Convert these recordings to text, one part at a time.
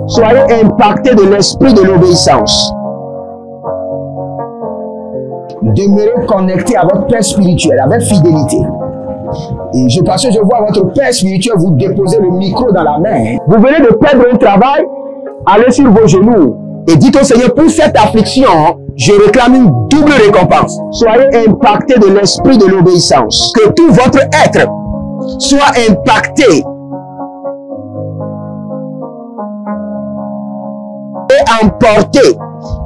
Soyez impactés de l'esprit de l'obéissance. Demeurez connectés à votre Père spirituel avec fidélité. Et parce que je vois votre Père spirituel vous déposer le micro dans la main. Vous venez de perdre un travail, allez sur vos genoux et dites au Seigneur, pour cette affliction, je réclame une double récompense. Soyez impactés de l'esprit de l'obéissance. Que tout votre être soit impacté et emporté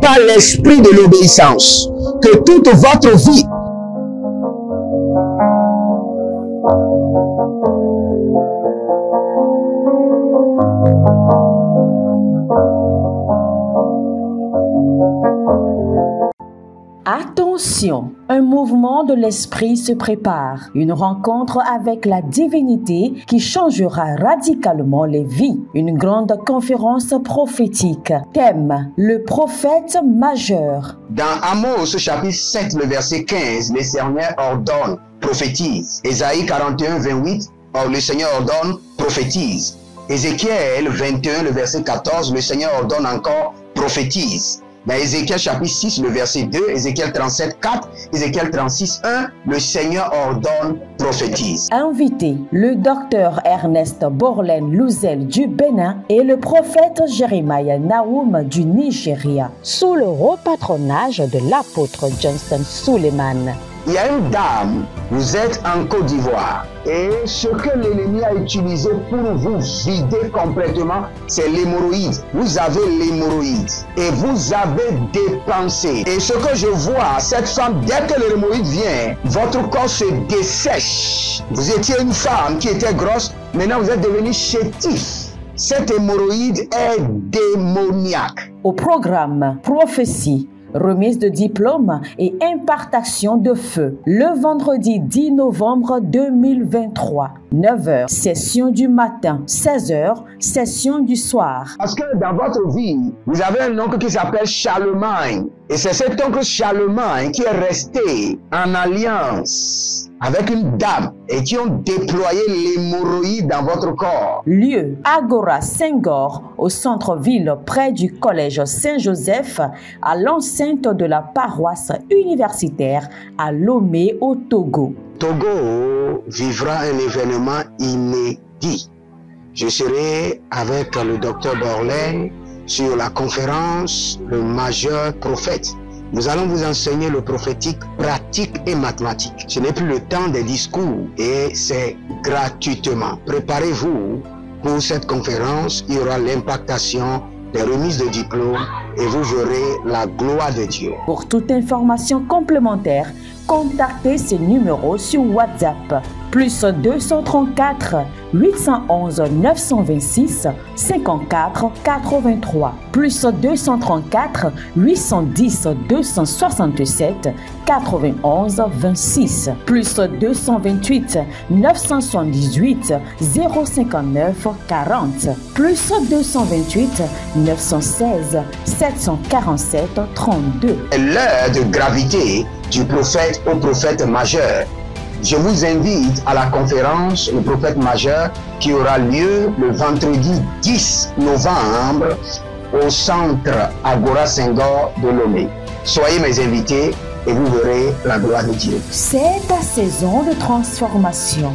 par l'esprit de l'obéissance. Que toute votre vie Attention, un mouvement de l'esprit se prépare, une rencontre avec la divinité qui changera radicalement les vies, une grande conférence prophétique. Thème, le prophète majeur. Dans Amos chapitre 7, le verset 15, le Seigneur ordonne, prophétise. Ésaïe 41, 28, le Seigneur ordonne, prophétise. Ézéchiel 21, le verset 14, le Seigneur ordonne encore, prophétise. Dans Ézéchiel chapitre 6, le verset 2, Ézéchiel 37, 4, Ézéchiel 36, 1, le Seigneur ordonne, prophétise. Invité, le docteur Ernest Borlen Louzel du Bénin et le prophète Jeremiah Nahum du Nigeria, sous le haut patronage de l'apôtre Johnson Suleiman. Il y a une dame, vous êtes en Côte d'Ivoire et ce que l'ennemi a utilisé pour vous vider complètement, c'est l'hémorroïde. Vous avez l'hémorroïde et vous avez dépensé. Et ce que je vois, cette femme, dès que l'hémorroïde vient, votre corps se dessèche. Vous étiez une femme qui était grosse, maintenant vous êtes devenu chétif. Cette hémorroïde est démoniaque. Au programme Prophétie, remise de diplôme et impartation de feu. Le vendredi 10 novembre 2023, 9h, session du matin, 16h, session du soir. Parce que dans votre vie, vous avez un oncle qui s'appelle Charlemagne. Et c'est cet oncle Charlemagne qui est resté en alliance avec une dame et qui ont déployé l'hémorroïde dans votre corps. Lieu, Agora Senghor, au centre-ville près du collège Saint-Joseph, à l'enceinte de la paroisse universitaire à Lomé au Togo. Togo vivra un événement inédit. Je serai avec le docteur Borlen sur la conférence Le Majeur Prophète. Nous allons vous enseigner le prophétique pratique et mathématique. Ce n'est plus le temps des discours et c'est gratuitement. Préparez-vous pour cette conférence. Il y aura l'impactation des remises de diplômes et vous verrez la gloire de Dieu. Pour toute information complémentaire, contactez ces numéros sur WhatsApp. Plus 234 811 926 54 83. Plus 234 810 267 91 26. Plus 228 978 059 40. Plus 228 916 747 32. L'heure de gravité du prophète au prophète majeur. Je vous invite à la conférence Le Prophète Majeur qui aura lieu le vendredi 10 novembre au centre Agora Senghor de Lomé. Soyez mes invités et vous verrez la gloire de Dieu. C'est ta saison de transformation.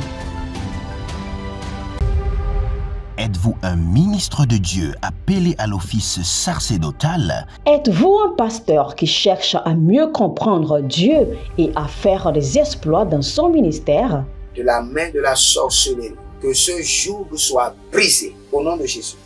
Êtes-vous un ministre de Dieu appelé à l'office sacerdotal? Êtes-vous un pasteur qui cherche à mieux comprendre Dieu et à faire des exploits dans son ministère? De la main de la sorcellerie, que ce joug soit brisé au nom de Jésus.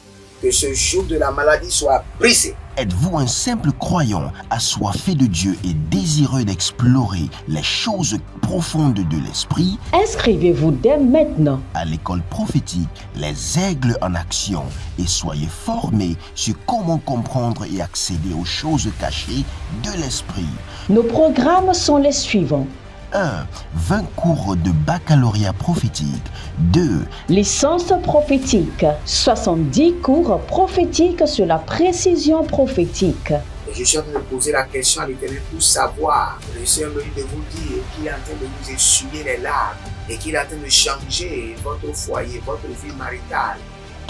Que ce joug de la maladie soit brisé. Êtes-vous un simple croyant assoiffé de Dieu et désireux d'explorer les choses profondes de l'esprit? Inscrivez-vous dès maintenant À l'école prophétique Les Aigles en Action et soyez formés sur comment comprendre et accéder aux choses cachées de l'esprit. Nos programmes sont les suivants. 1. 20 cours de baccalauréat prophétique. 2. Licence prophétique. 70 cours prophétiques sur la précision prophétique. Et je suis en train de poser la question à l'Éternel pour savoir. Le Seigneur me dit de vous dire qu'il est en train de vous essuyer les larmes et qu'il est en train de changer votre foyer, votre vie maritale.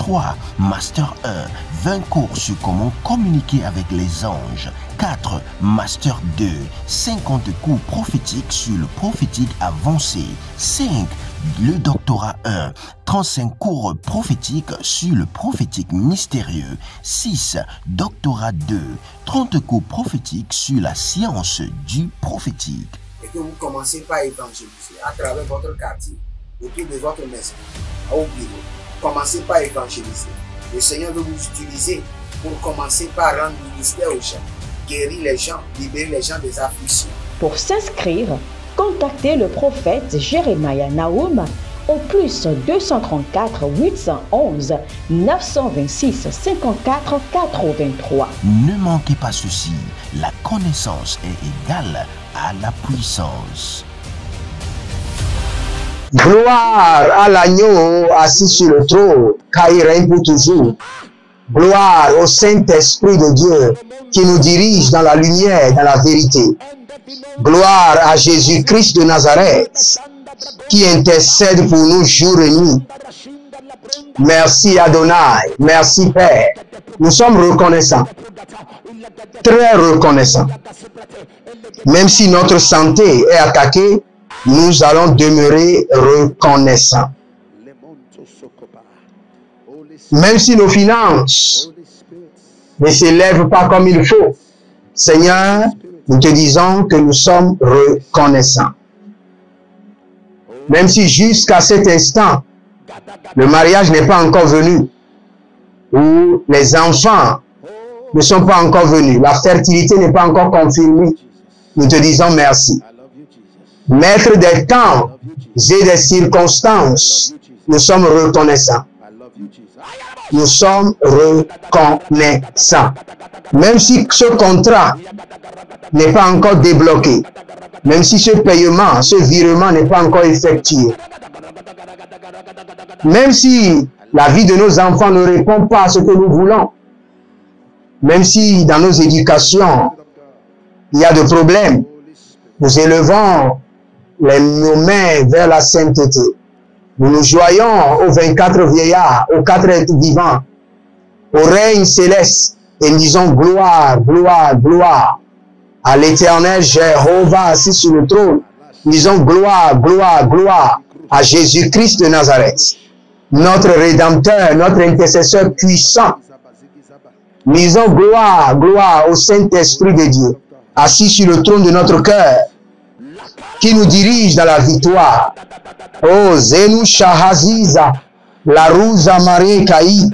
3. Master 1. 20 cours sur comment communiquer avec les anges. 4. Master 2. 50 cours prophétiques sur le prophétique avancé. 5. Le doctorat 1. 35 cours prophétiques sur le prophétique mystérieux. 6. Doctorat 2. 30 cours prophétiques sur la science du prophétique. Et que vous commencez par évangéliser à travers votre quartier, autour de votre maison, au bureau. Commencez par évangéliser. Le Seigneur veut vous utiliser pour commencer par rendre ministère aux gens, guérir les gens, libérer les gens des afflictions. Pour s'inscrire, contactez le prophète Jérémia Naoum au plus 234 811 926 54 83. Ne manquez pas ceci, la connaissance est égale à la puissance. Gloire à l'agneau assis sur le trône, car il règne pour toujours. Gloire au Saint-Esprit de Dieu qui nous dirige dans la lumière, dans la vérité. Gloire à Jésus-Christ de Nazareth qui intercède pour nous jour et nuit. Merci Adonai, merci Père. Nous sommes reconnaissants, très reconnaissants. Même si notre santé est attaquée, nous allons demeurer reconnaissants. Même si nos finances ne s'élèvent pas comme il faut, Seigneur, nous te disons que nous sommes reconnaissants. Même si jusqu'à cet instant, le mariage n'est pas encore venu, ou les enfants ne sont pas encore venus, la fertilité n'est pas encore confirmée, nous te disons merci. Maître des temps et des circonstances, nous sommes reconnaissants. Nous sommes reconnaissants. Même si ce contrat n'est pas encore débloqué, même si ce paiement, ce virement n'est pas encore effectué, même si la vie de nos enfants ne répond pas à ce que nous voulons, même si dans nos éducations, il y a des problèmes, nous élevons nos mains vers la sainteté. Nous nous joignons aux 24 vieillards, aux 4 êtres vivants, au règne céleste, et nous disons gloire, gloire, gloire à l'éternel Jéhovah assis sur le trône. Nous disons gloire, gloire, gloire à Jésus-Christ de Nazareth, notre Rédempteur, notre intercesseur puissant. Nous disons gloire, gloire au Saint-Esprit de Dieu, assis sur le trône de notre cœur, qui nous dirige dans la victoire. Oh, Zenu Shahaziza, la Ruza Marie Kai,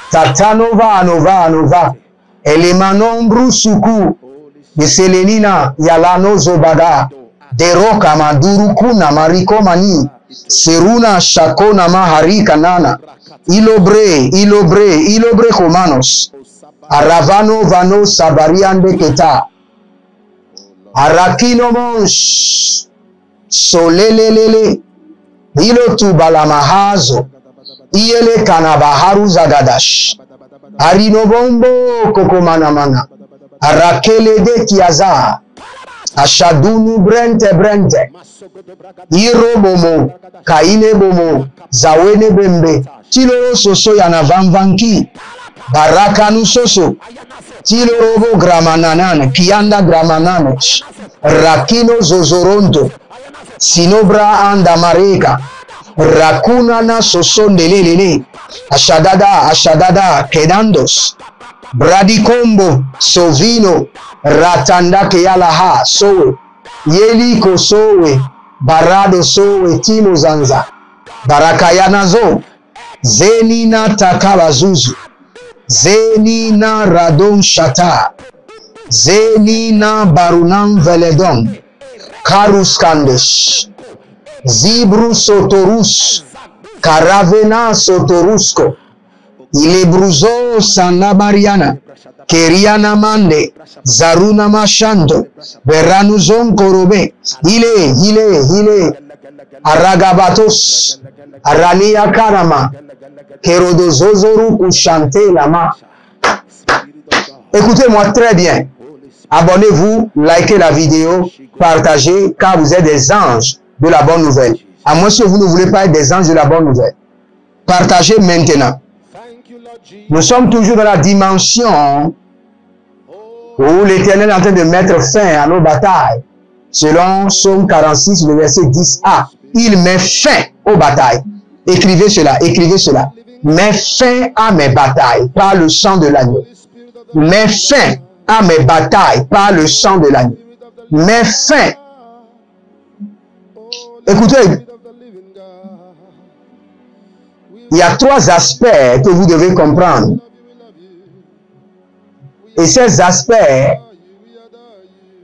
Tatanova, Nova, Nova, Elemanombru Suku, de Selenina, Yalano Zobada, Deroka Mandurukuna, Mariko Mani, Seruna Shakona Mahari Kanana, Ilobre, Ilobre, Ilobre Komanos, Aravano Vano Sabariande Keta, Arakino Monsh, Solelelele, Ilotu Balamahazo, Iele Kanabaharu Zagadash, Arinobombo Kokomanamana, Arakele de Kiaza, Ashadunu Brente Brente, Irobomo, Kaine Bomo, Zawene Bembe, Tilo Soso Yanavanvanki, Barakanu Soso, Tilo Robo Gramananan, Kianda Gramanan, Rakino Zozoronto, Sinobra Andamareka, Rakunana Sosondelele, Ashadada, Ashadada, Kedandos, Bradikombo, Sovino, Ratanda Kealaha, Sowe, Yeliko Sowe, Barado Sowe, Timo Zanza, Barakayana Zo, Zenina Takabazuzu, Zenina Radon Shata, Zenina Barunan Veledon, Karus Kandesh, Zibru Sotorus, Caravena Sotorusco, Ilebruzo Sanabariana, Keriana Mande, Zaruna Mashando, Veranuzon Korobe, Hile, Aragabatos, Arania Karama, Kerodozozoru Ushante Lama. Écoutez-moi très bien. Abonnez-vous, likez la vidéo, partagez, car vous êtes des anges de la bonne nouvelle. À moins que vous ne voulez pas être des anges de la bonne nouvelle. Partagez maintenant. Nous sommes toujours dans la dimension où l'Éternel est en train de mettre fin à nos batailles. Selon Psaume 46, le verset 10a. Il met fin aux batailles. Écrivez cela, écrivez cela. Mets fin à mes batailles par le sang de l'agneau. Mets fin à mes batailles par le sang de l'agneau. Mets fin. Écoutez, il y a 3 aspects que vous devez comprendre. Et ces aspects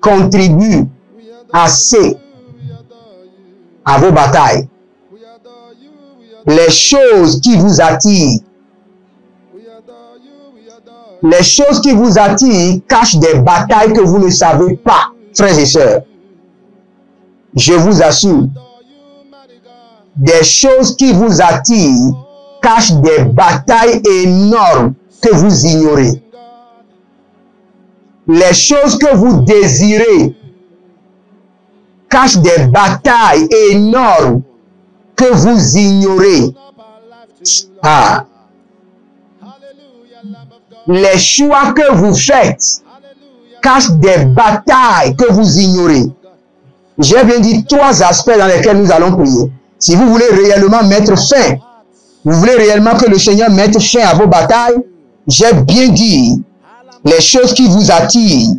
contribuent assez à vos batailles. Les choses qui vous attirent. Les choses qui vous attirent cachent des batailles que vous ne savez pas, frères et sœurs. Je vous assure. Des choses qui vous attirent cachent des batailles énormes que vous ignorez. Les choses que vous désirez cachent des batailles énormes que vous ignorez. Ah. Les choix que vous faites cachent des batailles que vous ignorez. J'ai bien dit 3 aspects dans lesquels nous allons prier. Si vous voulez réellement mettre fin, vous voulez réellement que le Seigneur mette fin à vos batailles, j'ai bien dit les choses qui vous attirent.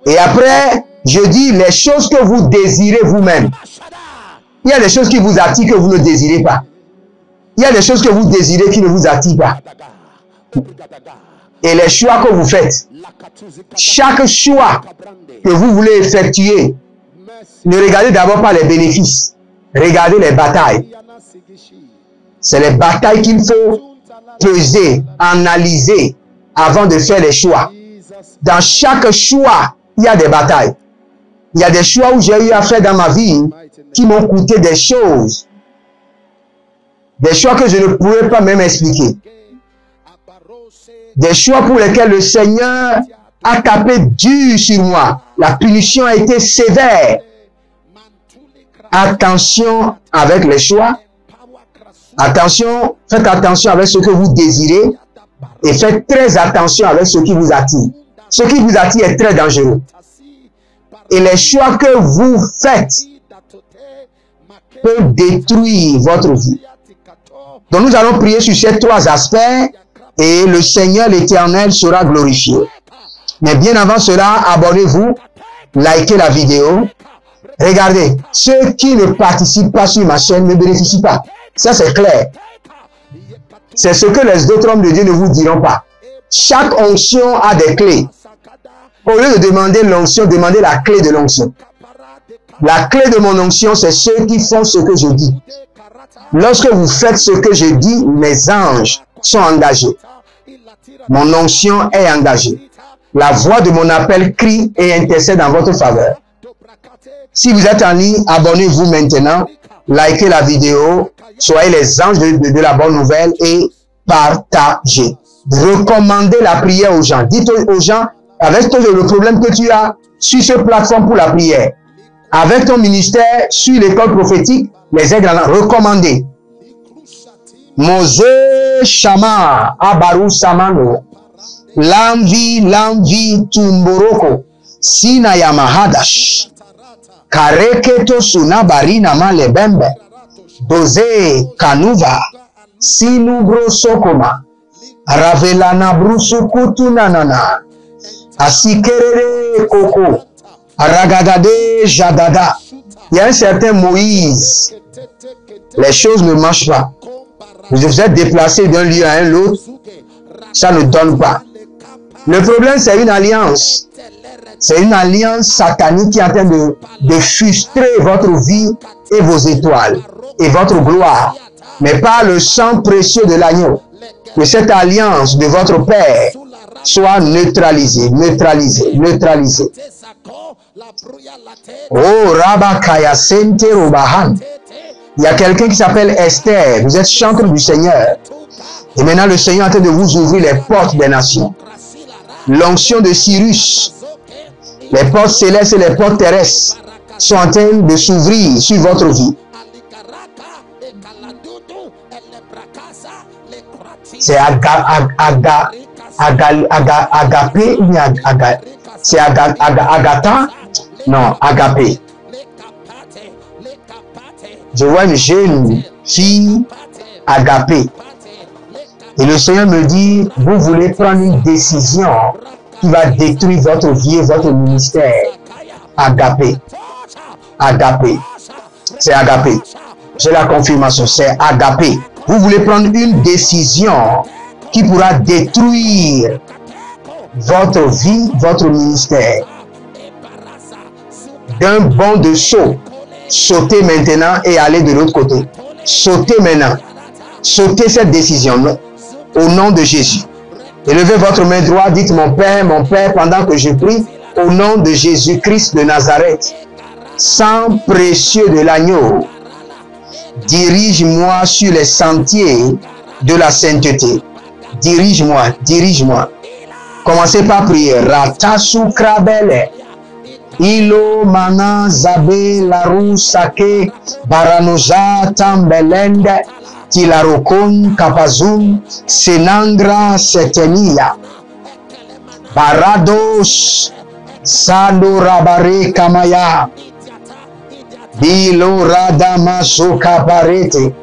Et après, je dis les choses que vous désirez vous-même. Il y a des choses qui vous attirent que vous ne désirez pas. Il y a des choses que vous désirez qui ne vous attirent pas. Et les choix que vous faites, chaque choix que vous voulez effectuer, ne regardez d'abord pas les bénéfices. Regardez les batailles. C'est les batailles qu'il faut peser, analyser avant de faire les choix. Dans chaque choix, il y a des batailles. Il y a des choix où j'ai eu à faire dans ma vie qui m'ont coûté des choses. Des choix que je ne pourrais pas même expliquer. Des choix pour lesquels le Seigneur a tapé dur sur moi. La punition a été sévère. Attention avec les choix. Attention, faites attention avec ce que vous désirez. Et faites très attention avec ce qui vous attire. Ce qui vous attire est très dangereux. Et les choix que vous faites peuvent détruire votre vie. Donc nous allons prier sur ces 3 aspects et le Seigneur l'Éternel sera glorifié. Mais bien avant cela, abonnez-vous, likez la vidéo. Regardez, ceux qui ne participent pas sur ma chaîne ne bénéficient pas. Ça c'est clair. C'est ce que les autres hommes de Dieu ne vous diront pas. Chaque onction a des clés. Au lieu de demander l'onction, demandez la clé de l'onction. La clé de mon onction, c'est ceux qui font ce que je dis. Lorsque vous faites ce que je dis, mes anges sont engagés. Mon onction est engagée. La voix de mon appel crie et intercède en votre faveur. Si vous êtes en ligne, abonnez-vous maintenant, likez la vidéo, soyez les anges de la bonne nouvelle et partagez. Recommandez la prière aux gens. Dites aux gens, avec le problème que tu as, sur cette plateforme pour la prière. Avec ton ministère, sur l'école prophétique, les aigles recommandés. Mose Shama Abaru Samano Lamvi Tumboroko Sinayama Hadash Kareketo Sunabarina Malebembe Doze Kanuva Sinubro Sokoma Ravelana Brusukutu Nanana Asikerere Koko Aragadade Jadada. Il y a un certain Moïse. Les choses ne marchent pas. Vous êtes déplacé d'un lieu à un autre. Ça ne donne pas. Le problème, c'est une alliance. C'est une alliance satanique qui est en train de frustrer votre vie et vos étoiles et votre gloire. Mais par le sang précieux de l'agneau, que cette alliance de votre Père soit neutralisée, neutralisée, neutralisée. Oh, Rabakaya Sente Robahan. Il y a quelqu'un qui s'appelle Esther. Vous êtes chanteur du Seigneur. Et maintenant, le Seigneur est en train de vous ouvrir les portes des nations. L'onction de Cyrus, les portes célestes et les portes terrestres sont en train de s'ouvrir sur votre vie. C'est agapé ou bien c'est agata? Non, agapé. Je vois une jeune fille agapée. Et le Seigneur me dit, vous voulez prendre une décision qui va détruire votre vie et votre ministère. Agapé. Agapé. C'est agapé. J'ai la confirmation, c'est agapé. Vous voulez prendre une décision qui pourra détruire votre vie, votre ministère. D'un bond de saut, sautez maintenant et allez de l'autre côté. Sautez maintenant. Sautez cette décision au nom de Jésus. Élevez votre main droite, dites mon Père, pendant que je prie, au nom de Jésus-Christ de Nazareth, sang précieux de l'agneau, dirige-moi sur les sentiers de la sainteté. Dirige-moi, dirige-moi. Commencez par prier. Ratasu krabele. Ilo mana zabe laru sake baranoja tambelende tilarokon kapazum senangra setenia barados sado rabare kamaya bilo radama sokaparete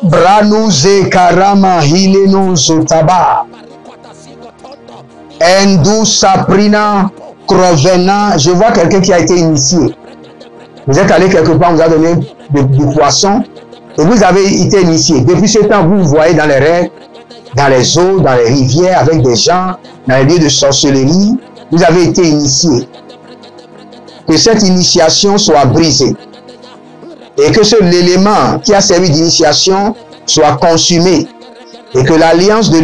branuze karama hileno zotaba endu saprina Crovena, je vois quelqu'un qui a été initié. Vous êtes allé quelque part, on vous a donné du poisson et vous avez été initié. Depuis ce temps, vous voyez dans les rêves, dans les eaux, dans les rivières, avec des gens, dans les lieux de sorcellerie. Vous avez été initié. Que cette initiation soit brisée et que l'élément qui a servi d'initiation soit consumé et que l'alliance de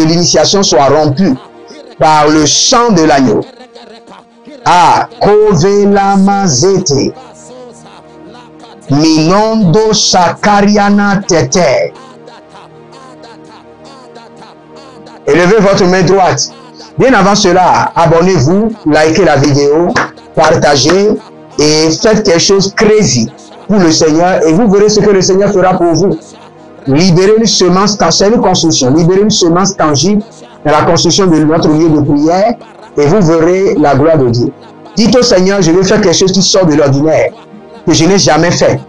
l'initiation soit rompue par le sang de l'agneau. Ah, Kovela Mazete, Minondo Sakariana Tete. Élevez votre main droite. Bien avant cela, abonnez-vous, likez la vidéo, partagez et faites quelque chose crazy pour le Seigneur et vous verrez ce que le Seigneur fera pour vous. Libérez une semence, c'est une construction, libérez une semence tangible dans la construction de notre lieu de prière et vous verrez la gloire de Dieu. Dites au Seigneur, je veux faire quelque chose qui sort de l'ordinaire, que je n'ai jamais fait.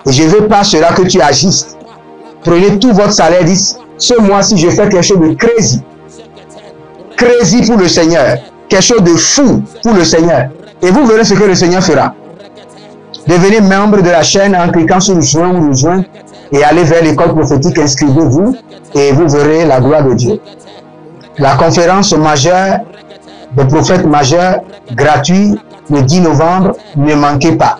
Et je ne veux pas cela que tu agisses. Prenez tout votre salaire, dites, ce mois-ci, je fais quelque chose de crazy. Crazy pour le Seigneur. Quelque chose de fou pour le Seigneur. Et vous verrez ce que le Seigneur fera. Devenez membre de la chaîne en cliquant sur le joint ou le joint et allez vers l'école prophétique, inscrivez-vous et vous verrez la gloire de Dieu. La conférence majeure des prophètes majeurs, gratuit, le 10 novembre, ne manquez pas.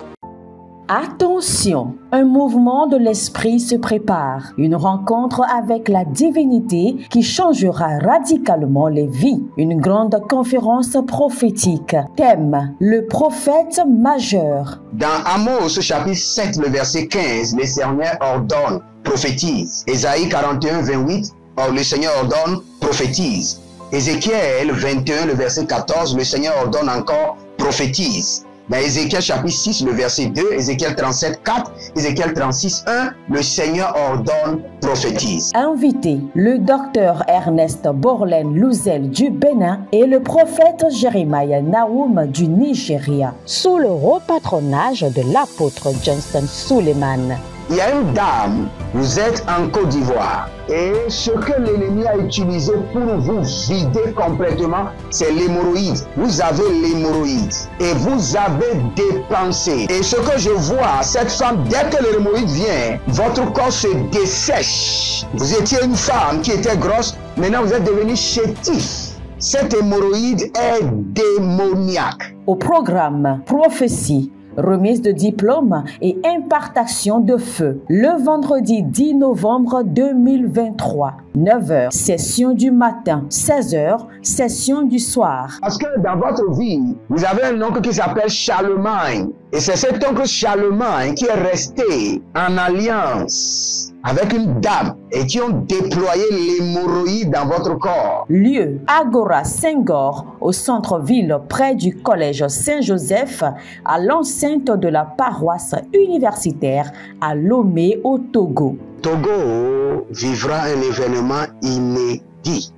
Attention, un mouvement de l'esprit se prépare, une rencontre avec la divinité qui changera radicalement les vies, une grande conférence prophétique. Thème, le prophète majeur. Dans Amos chapitre 7, le verset 15, le Seigneur ordonne, prophétise. Ésaïe 41, 28, le Seigneur ordonne, prophétise. Ézéchiel 21, le verset 14, le Seigneur ordonne encore, prophétise. Dans Ézéchiel chapitre 6, le verset 2, Ézéchiel 37, 4, Ézéchiel 36, 1, le Seigneur ordonne, prophétise. Invité, le docteur Ernest Borlen Louzel du Bénin et le prophète Jeremiah Nahum du Nigeria, sous le haut patronage de l'apôtre Johnson Suleiman. Il y a une dame, vous êtes en Côte d'Ivoire et ce que l'ennemi a utilisé pour vous vider complètement, c'est l'hémorroïde. Vous avez l'hémorroïde et vous avez dépensé. Et ce que je vois, cette femme, dès que l'hémorroïde vient, votre corps se dessèche. Vous étiez une femme qui était grosse, maintenant vous êtes devenu chétif. Cette hémorroïde est démoniaque. Au programme Prophétie, remise de diplôme et impartation de feu. Le vendredi 10 novembre 2023, 9h, session du matin, 16h, session du soir. Parce que dans votre vie, vous avez un oncle qui s'appelle Charlemagne. Et c'est cet oncle Charlemagne qui est resté en alliance avec une dame et qui ont déployé l'hémorroïde dans votre corps. Lieu Agora Senghor au centre-ville près du collège Saint-Joseph à l'enceinte de la paroisse universitaire à Lomé au Togo. Togo vivra un événement inédit.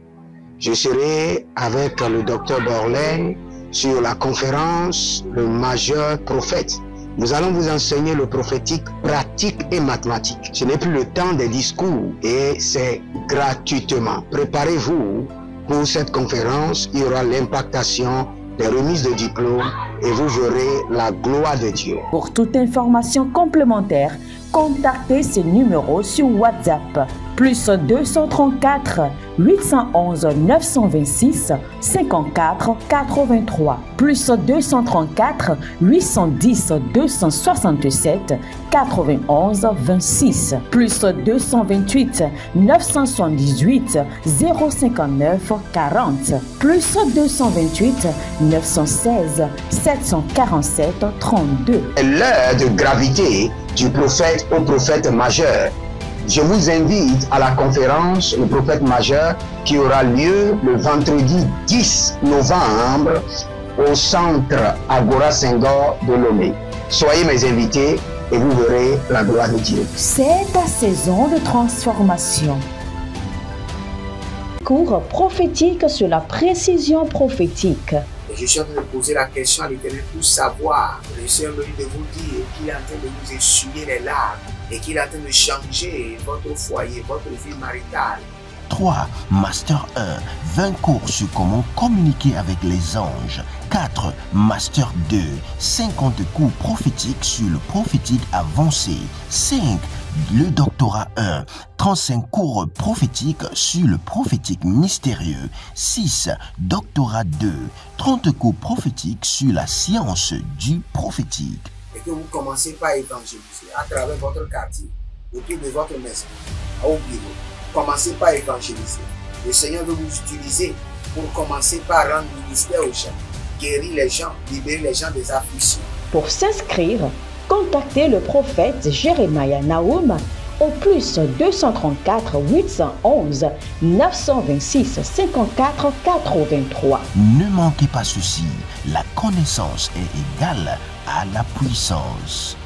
Je serai avec le docteur Borlen sur la conférence Le Majeur Prophète. Nous allons vous enseigner le prophétique pratique et mathématique. Ce n'est plus le temps des discours et c'est gratuitement. Préparez-vous pour cette conférence. Il y aura l'impactation des remises de diplômes et vous verrez la gloire de Dieu. Pour toute information complémentaire, contactez ces numéros sur WhatsApp. Plus 234 811 926 54 83. Plus 234 810 267 91 26. Plus 228 978 059 40. Plus 228 916 747 32. L'heure de gravité du prophète au prophète majeur. Je vous invite à la conférence Le Prophète Majeur qui aura lieu le vendredi 10 novembre au centre Agora Senghor de Lomé. Soyez mes invités et vous verrez la gloire de Dieu. C'est ta saison de transformation. Cours prophétique sur la précision prophétique. Je suis en train de poser la question à l'Éternel pour savoir. Le Seigneur me dit de vous dire qu'il est en train de vous essuyer les larmes et qu'il est en train de changer votre foyer, votre vie maritale. 3. Master 1. 20 cours sur comment communiquer avec les anges. 4. Master 2. 50 cours prophétiques sur le prophétique avancé. 5. Le doctorat 1. 35 cours prophétiques sur le prophétique mystérieux. 6. Doctorat 2. 30 cours prophétiques sur la science du prophétique. Et que vous commencez par évangéliser à travers votre quartier, autour de votre maison, au bureau. Commencez par évangéliser. Le Seigneur veut vous utiliser pour commencer par rendre ministère aux gens, guérir les gens, libérer les gens des afflictions. Pour s'inscrire, contactez le prophète Jérémia Naoum au plus 234 811 926 54 83. Ne manquez pas ceci, la connaissance est égale à la puissance.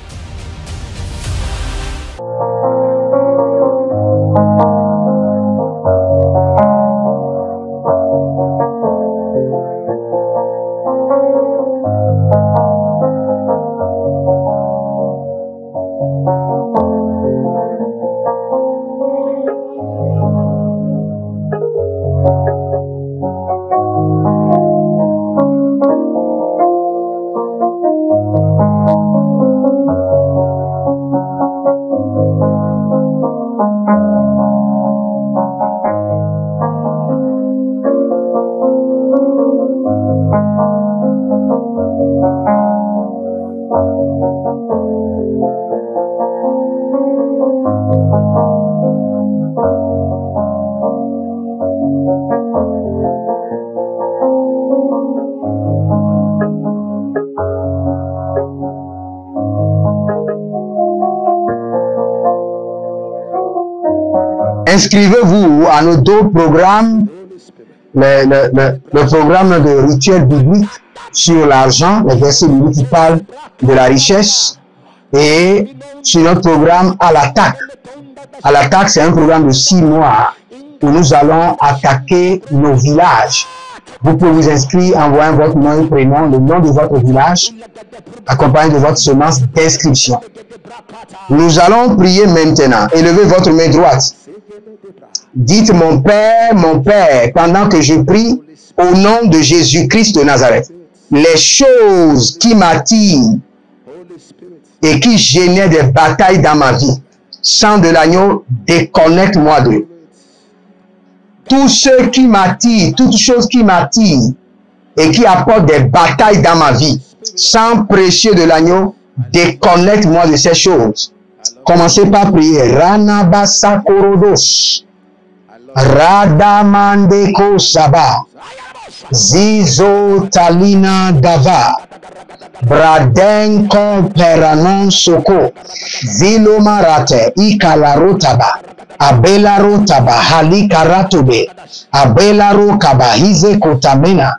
Inscrivez-vous à nos deux programmes, le programme de rituel biblique sur l'argent, les versets bibliques qui parlent de la richesse, et sur notre programme à l'attaque. À l'attaque, c'est un programme de 6 mois où nous allons attaquer nos villages. Vous pouvez vous inscrire en envoyant votre nom et prénom, le nom de votre village, accompagné de votre semence d'inscription. Nous allons prier maintenant. Élevez votre main droite. Dites mon Père, pendant que je prie au nom de Jésus-Christ de Nazareth. Les choses qui m'attirent et qui génèrent des batailles dans ma vie, sang de l'agneau, déconnecte-moi d'eux. Tout ce qui m'attire, toute chose qui m'attire et qui apporte des batailles dans ma vie, sang précieux de l'agneau, déconnecte-moi de ces choses. Commencez par prier. Ranabasa Korodos. Radamandeko Saba. Zizo Talina Dava. Braden comperanon soko. Vilo marate. Ikalarotaba. Abela rotaba. Halikaratobe. Abela rokaba. Hize kotamena.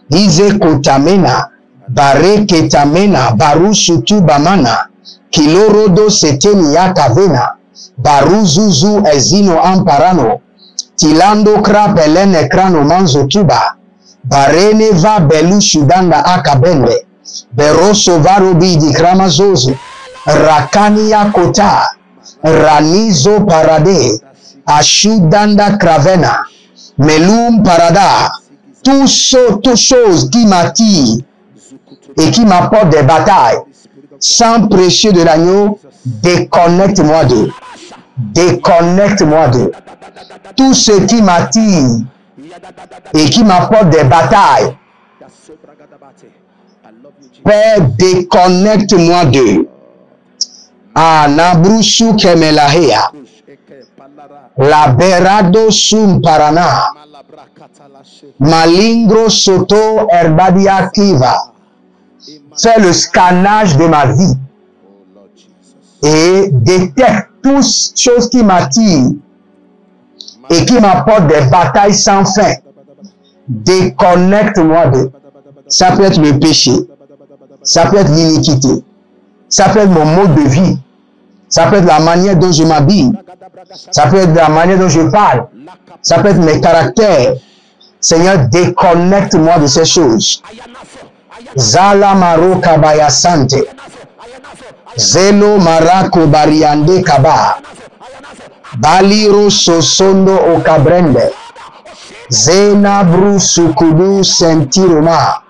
Hize kotamena. Bare ketamena. Baru sutu bamana. Kilorodo seteni yakavena. Baru zuzu ezino amparano. Tilando krapelene krano manzo tuba. Barene va belu shudanda akabende. Beroso varobi di kramazozo. Rakania kota. Ranizo parade. Ashudanda kravena. Melum parada. Tout chose qui m'attire et qui m'apporte des batailles. Sang précieux de l'agneau, déconnecte-moi d'eux. Déconnecte-moi d'eux. Tout ce qui m'attire et qui m'apporte des batailles, Père, déconnecte-moi d'eux. Anabrusu kemelahea. La berado sum parana. Malingro soto herbadia kiva. Fais le scannage de ma vie et détecte toutes choses qui m'attirent et qui m'apportent des batailles sans fin. Déconnecte-moi d'eux. Ça peut être le péché, ça peut être l'iniquité, ça peut être mon mode de vie, ça peut être la manière dont je m'habille, ça peut être la manière dont je parle, ça peut être mes caractères. Seigneur, déconnecte-moi de ces choses. Zala maro kabaya sante. Zelo marako bariande kaba. Baliro sosondo okabrende. Zena brusukudu sentiroma.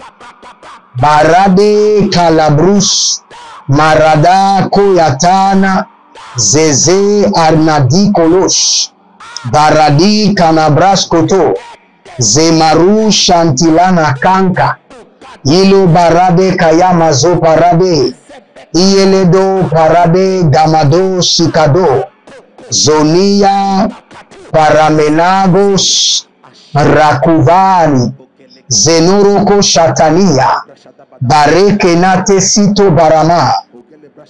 Barade kalabrus. Marada koyatana. Zeze arnadi kolosh. Baradi kanabras koto. Zemaru shantilana kanka. Ilo barade kayama zo parade. Ieledo parade gamado sikado. Zonia paramenagos rakuvani. Zenoroko shatania. Barekenate sito barama.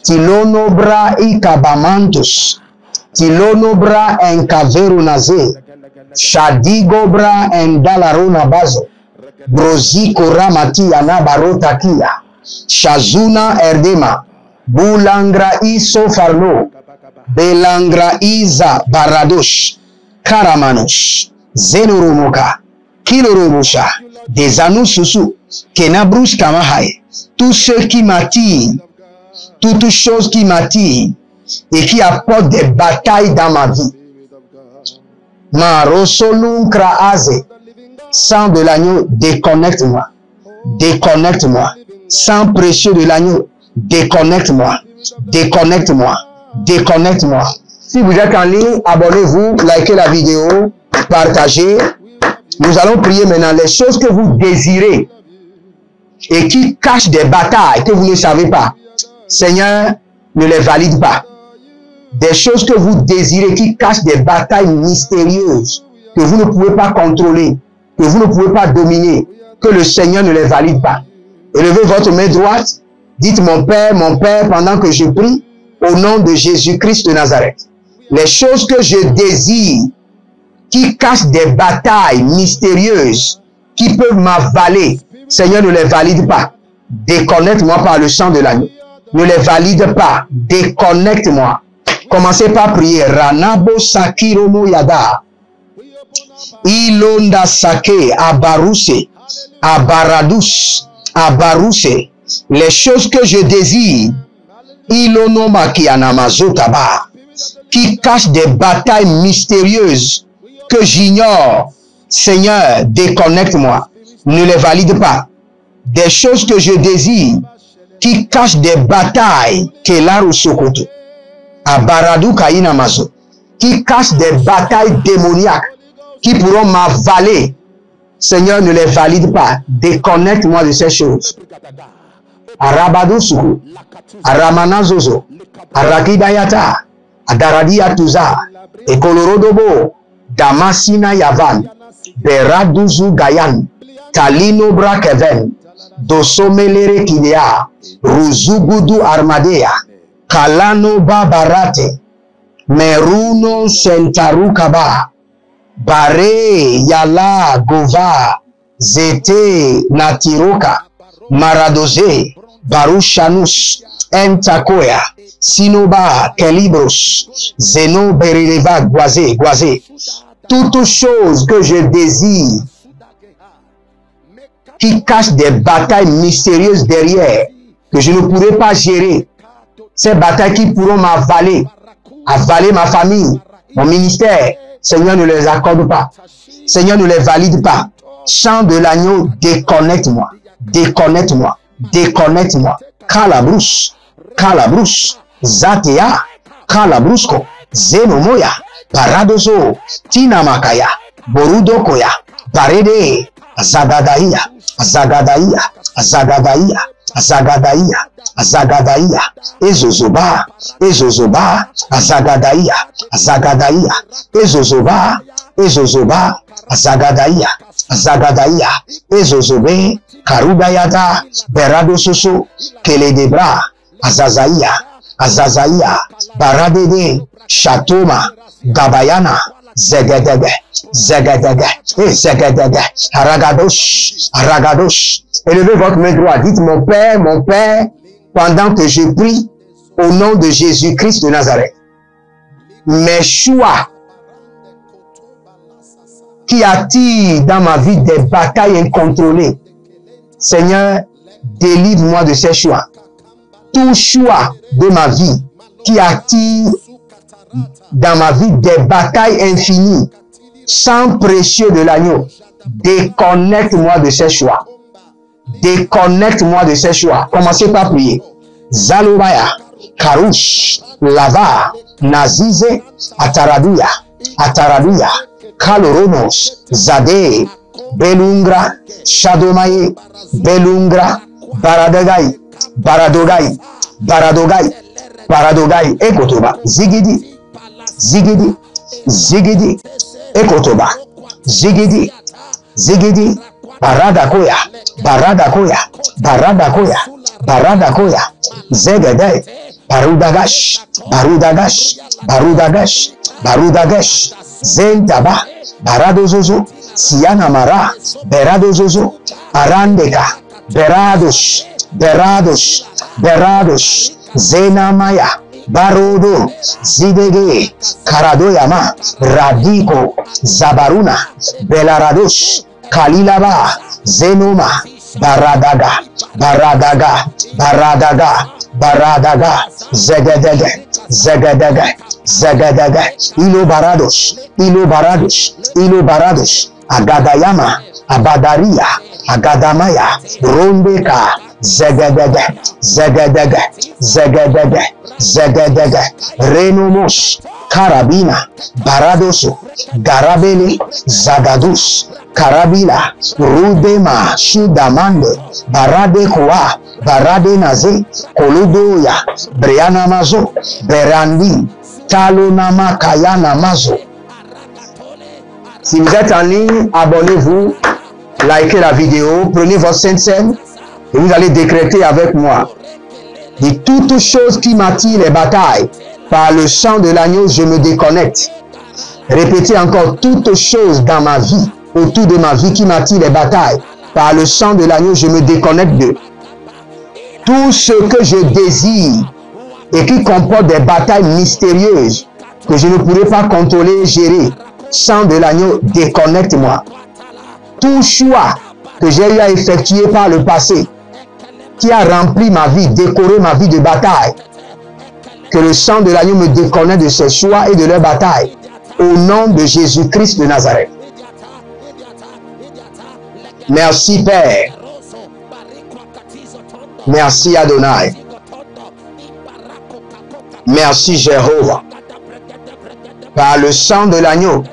Tilono bra ikabamantus. Tilono bra enkaveru naze. Shadigo bra endalarona bazo. Broziko ramati anabarota kia. Shazuna erdema. Bulangra iso farlo. Belangra iza baradosh. Karamanos. Zenoromoka. Kiloromusha. Des anousousou. Kenabrush kamahai. Tout ce qui m'attire. Toutes choses qui m'attirent. Et qui apportent des batailles dans ma vie. Ma rosolunkra aze. Sang de l'agneau, déconnecte-moi. Déconnecte-moi. Sang précieux de l'agneau, déconnecte-moi. Déconnecte-moi. Déconnecte-moi. Si vous êtes en ligne, abonnez-vous, likez la vidéo, partagez. Nous allons prier maintenant les choses que vous désirez et qui cachent des batailles que vous ne savez pas. Seigneur, ne les valide pas. Des choses que vous désirez qui cachent des batailles mystérieuses que vous ne pouvez pas contrôler, que vous ne pouvez pas dominer, que le Seigneur ne les valide pas. Élevez votre main droite, dites mon Père, pendant que je prie, au nom de Jésus-Christ de Nazareth. Les choses que je désire, qui cachent des batailles mystérieuses, qui peuvent m'avaler, Seigneur, ne les valide pas. Déconnecte-moi par le sang de l'agneau. Ne les valide pas. Déconnecte-moi. Commencez par prier. Ranabo sakiromo yada. Ilonda sake abaruse. Abaradus. Abaruse. Les choses que je désire. Ilonoma ki anamazotaba. Qui cachent des batailles mystérieuses que j'ignore. Seigneur, déconnecte-moi. Ne les valide pas. Des choses que je désire. Qui cachent des batailles. Kelaru sokoto. Abaradou kaina mazo. Qui cachent des batailles démoniaques. Qui pourront m'avaler. Seigneur, ne les valide pas. Déconnecte-moi de ces choses. Arabado suku. Aramana zozo. Arakidayata. Adaradia tuza. Ekolorodobo. Damasina yavan. Beraduzu gayan. Talino brakeven. Dosomelere Kidea, Ruzugudu Armadea, Kalano Babarate, Meruno Sentarukaba, Bare Yala Gova, Zete Natiroka, Maradoze, Barushanus, Entakoya, Sinoba, Kelibros, Zeno Berileva, Guazé. Toutes choses que je désire, qui cachent des batailles mystérieuses derrière, que je ne pourrai pas gérer. Ces batailles qui pourront m'avaler, avaler ma famille, mon ministère. Seigneur, ne les accorde pas. Seigneur, ne les valide pas. Chant de l'agneau, déconnecte-moi. Déconnecte-moi. Déconnecte-moi. Kalabrousse. Kalabrousse. Zatea. Kalabrusco. Zenomoya. Paradozo. Tinamakaya. Borudokoya. Barede. Zagadaia. Zagadaia. Zagadaia. Zagadaia. Zagadaia. Ezozoba. Ezozoba. Zagadaia. Zagadaia. Ezozoba. Ezozoba. Zagadaia. Zagadaia. Ezozobe. Karugayada. Berado soso. Keledebra. Azazaia. Azazaia. Baradede. Shatoma. Gabayana. Zegedege. Zegedege. Zegedege. Aragadosh. Aragadosh. Élevez votre main droite. Dites mon Père, pendant que je prie au nom de Jésus-Christ de Nazareth. Mes choix qui attirent dans ma vie des batailles incontrôlées. Seigneur, délivre-moi de ces choix. Tout choix de ma vie qui attire dans ma vie des batailles infinies, sang précieux de l'agneau, déconnecte-moi de ces choix. Déconnecte-moi de ces choix. Commencez par prier. Zalobaya, Karush, Lava, Nazize, Ataraduya, Ataraduya, Kaloronos, Zade, Belungra, Shadomaye, Belungra, Baradogai, Baradogai, Baradogai, Baradogai, Ekotoba, Zigidi, Zigidi, Zigidi, Ekotoba, Zigidi, Zigidi, Baradakoya, Baradakoya, Baradakoya, Baradakoya, Zegede, Barudagash, Barudagash, Barudagash, Barudagash, Zentaba, Baradozozo, Sianamara, Beradozozo, Arandeka, Berados, Berados, Berados, Zenamaya, Barodo, Zidege, Karadoyama, Radiko, Zabaruna, Belarados, Kalilaba, Zenoma, Baradaga, Baradaga, Baradaga, Baradaga, Zegedege, Zegedege, Zegedege, Ilo Barados, Ilo Barados, Ilo Barados, Agadayama, Abadaria, Agadamaya, Rondeka, Zegedege, Zegedege, Zegedege, Zegedege, Renomos, Karabina, Baradoso, Garabele, Zagadus, Karabila, Rudema, Shudamande, Barade Koa, Barade Naze, Kolodoya, Briana Mazo, Berandi, Talonama Kayana Mazo. Si vous êtes en ligne, abonnez-vous, likez la vidéo, prenez votre Sainte Seine et vous allez décréter avec moi. De toutes choses qui m'attirent les batailles, par le sang de l'agneau, je me déconnecte. Répétez encore, toutes choses dans ma vie, autour de ma vie qui m'attirent les batailles, par le sang de l'agneau, je me déconnecte d'eux. Tout ce que je désire et qui comporte des batailles mystérieuses que je ne pourrai pas contrôler et gérer, sang de l'agneau, déconnecte-moi. Tout choix que j'ai eu à effectuer par le passé, qui a rempli ma vie, décoré ma vie de bataille, que le sang de l'agneau me déconnecte de ces choix et de leurs batailles, au nom de Jésus-Christ de Nazareth. Merci Père. Merci Adonai. Merci Jéhovah. Par le sang de l'agneau,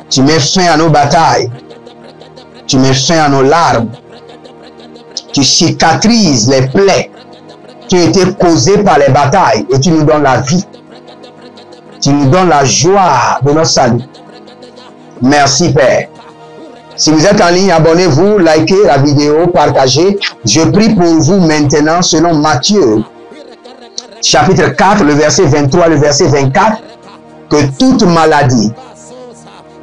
tu mets fin à nos batailles. Tu mets fin à nos larmes. Tu cicatrises les plaies qui ont été causées par les batailles et tu nous donnes la vie. Tu nous donnes la joie de notre salut. Merci Père. Si vous êtes en ligne, abonnez-vous, likez la vidéo, partagez. Je prie pour vous maintenant selon Matthieu, chapitre 4, le verset 23, le verset 24, que toute maladie,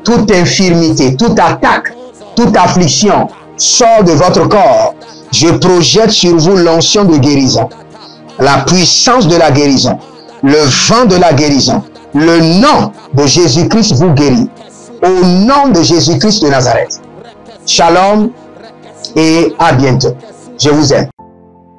toute infirmité, toute attaque, toute affliction sort de votre corps. Je projette sur vous l'onction de guérison, la puissance de la guérison, le vent de la guérison. Le nom de Jésus-Christ vous guérit. Au nom de Jésus-Christ de Nazareth. Shalom et à bientôt. Je vous aime.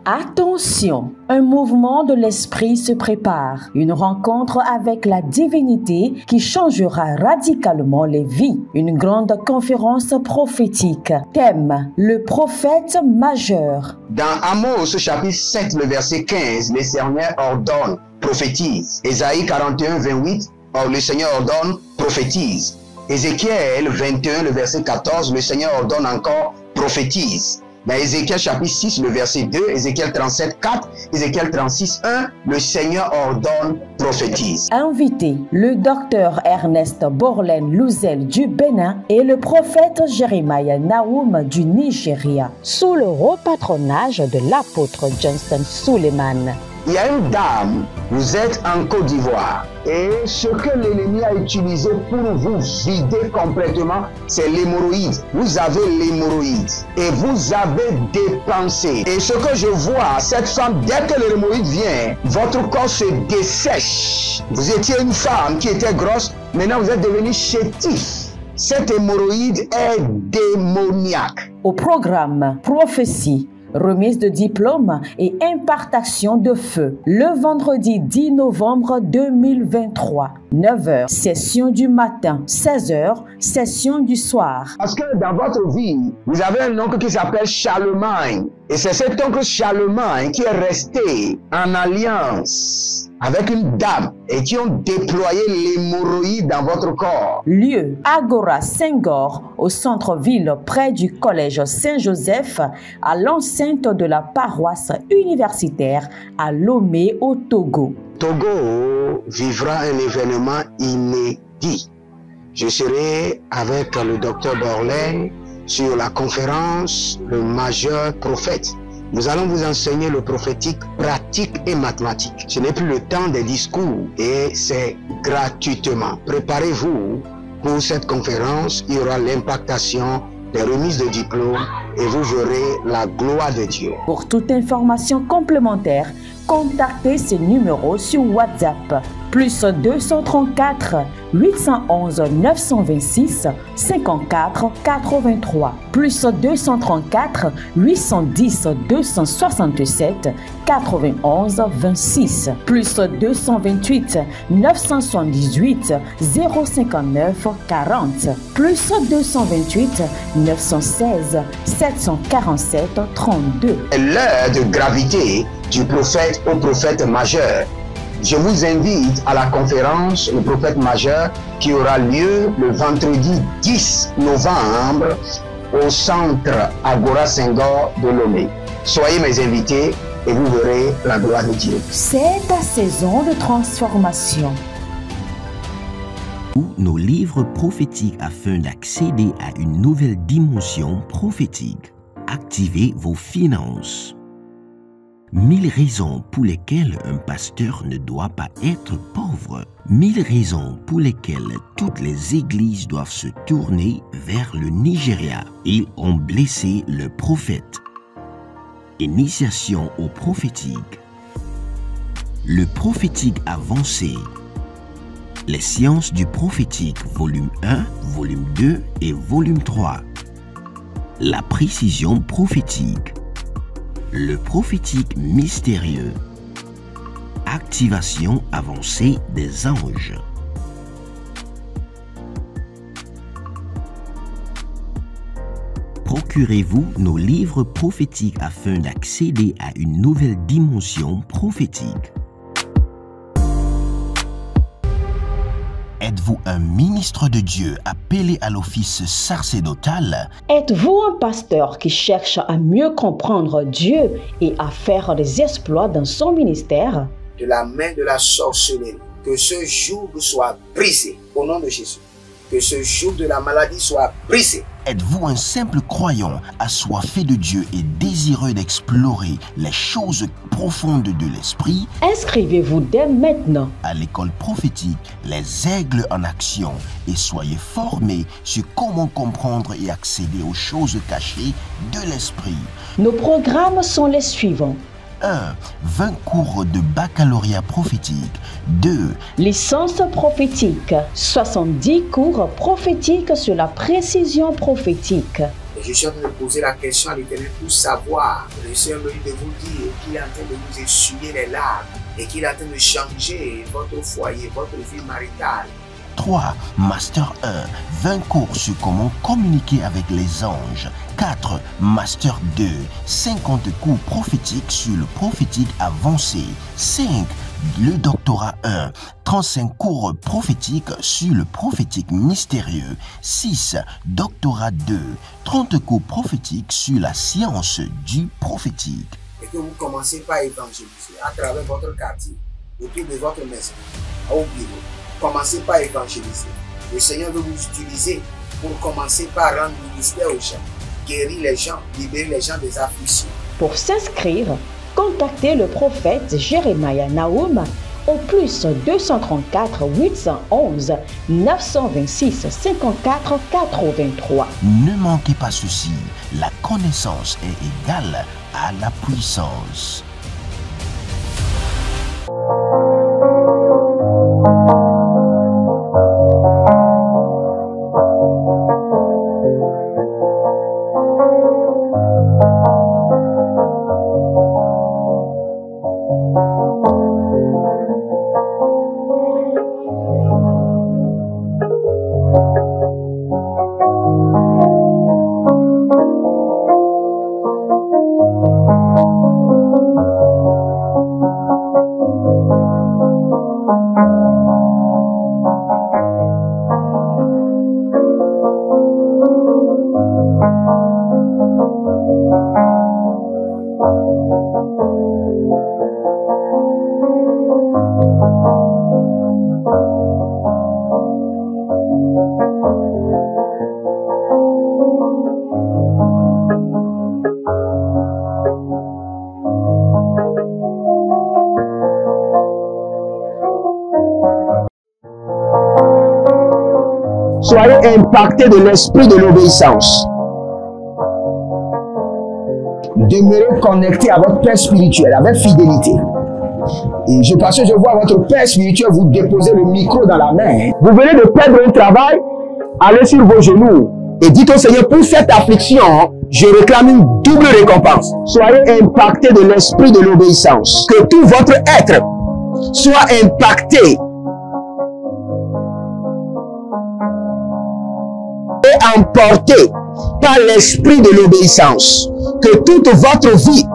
Attention, un mouvement de l'esprit se prépare, une rencontre avec la divinité qui changera radicalement les vies, une grande conférence prophétique. Thème, le prophète majeur. Dans Amos chapitre 7, le verset 15, le Seigneur ordonne, prophétise. Ésaïe 41, 28, le Seigneur ordonne, prophétise. Ézéchiel 21, le verset 14, le Seigneur ordonne encore, prophétise. Dans Ézéchiel chapitre 6, le verset 2, Ézéchiel 37, 4, Ézéchiel 36, 1, le Seigneur ordonne, prophétise. Invité, le docteur Ernest Borlen Louzel du Bénin et le prophète Jeremiah Nahum du Nigeria, sous le haut patronage de l'apôtre Johnson Suleiman. Il y a une dame, vous êtes en Côte d'Ivoire et ce que l'ennemi a utilisé pour vous vider complètement, c'est l'hémorroïde. Vous avez l'hémorroïde et vous avez dépensé. Et ce que je vois, cette femme, dès que l'hémorroïde vient, votre corps se dessèche. Vous étiez une femme qui était grosse, maintenant vous êtes devenu chétif. Cette hémorroïde est démoniaque. Au programme Prophétie, remise de diplôme et impartation de feu. Le vendredi 10 novembre 2023, 9h, session du matin, 16h, session du soir. Parce que dans votre vie, vous avez un oncle qui s'appelle Charlemagne. Et c'est cet oncle Charlemagne qui est resté en alliance avec une dame et qui ont déployé l'hémorroïde dans votre corps. Lieu, Agora Senghor, au centre-ville près du collège Saint-Joseph, à l'enceinte de la paroisse universitaire à Lomé au Togo. Togo vivra un événement inédit. Je serai avec le docteur Borlen sur la conférence Le Majeur Prophète. Nous allons vous enseigner le prophétique pratique et mathématique. Ce n'est plus le temps des discours et c'est gratuitement. Préparez-vous pour cette conférence. Il y aura l'impactation des remises de diplômes et vous verrez la gloire de Dieu. Pour toute information complémentaire, contactez ces numéros sur WhatsApp. Plus 234 811 926 54 83. Plus 234 810 267 91 26. Plus 228 978 059 40. Plus 228 916 747 32. L'heure de gravité du prophète au prophète majeur. Je vous invite à la conférence Le Prophète Majeur qui aura lieu le vendredi 10 novembre au centre Agora Senghor de Lomé. Soyez mes invités et vous verrez la gloire de Dieu. C'est ta saison de transformation. Nos livres prophétiques afin d'accéder à une nouvelle dimension prophétique. Activez vos finances. 1000 raisons pour lesquelles un pasteur ne doit pas être pauvre. 1000 raisons pour lesquelles toutes les églises doivent se tourner vers le Nigeria. Ils ont blessé le prophète. Initiation au prophétique. Le prophétique avancé. Les sciences du prophétique, volume 1, volume 2 et volume 3. La précision prophétique. Le prophétique mystérieux. Activation avancée des anges. Procurez-vous nos livres prophétiques afin d'accéder à une nouvelle dimension prophétique. Êtes-vous un ministre de Dieu appelé à l'office sacerdotal? Êtes-vous un pasteur qui cherche à mieux comprendre Dieu et à faire des exploits dans son ministère? De la main de la sorcellerie, que ce joug soit brisé au nom de Jésus. que ce joug de la maladie soit brisé. Êtes-vous un simple croyant assoiffé de Dieu et désireux d'explorer les choses profondes de l'esprit? Inscrivez-vous dès maintenant À l'école prophétique Les Aigles en Action et soyez formés sur comment comprendre et accéder aux choses cachées de l'esprit. Nos programmes sont les suivants. 1. 20 cours de baccalauréat prophétique. 2. Licence prophétique. 70 cours prophétiques sur la précision prophétique. Et je suis en train de poser la question à l'Éternel pour savoir. Le Seigneur me dit de vous dire qu'il est en train de vous essuyer les larmes et qu'il est en train de changer votre foyer, votre vie maritale. 3. Master 1. 20 cours sur comment communiquer avec les anges. 4. Master 2. 50 cours prophétiques sur le prophétique avancé. 5. Le doctorat 1. 35 cours prophétiques sur le prophétique mystérieux. 6. Doctorat 2. 30 cours prophétiques sur la science du prophétique. Et que vous commencez par évangéliser à travers votre quartier, autour de votre maison, au bureau. Commencez par évangéliser. Le Seigneur veut vous utiliser pour commencer par rendre ministère aux gens, guérir les gens, libérer les gens des afflictions. Pour s'inscrire, contactez le prophète Jérémia Naoum au plus 234 811 926 54 83. Ne manquez pas ceci, la connaissance est égale à la puissance. Soyez impactés de l'esprit de l'obéissance. Demeurez connectés à votre Père spirituel avec fidélité. Et parce que je vois votre Père spirituel vous déposer le micro dans la main. Vous venez de perdre un travail, allez sur vos genoux et dites au Seigneur, pour cette affliction, je réclame une double récompense. Soyez impactés de l'esprit de l'obéissance. Que tout votre être soit impacté et emporté par l'esprit de l'obéissance. Que toute votre vie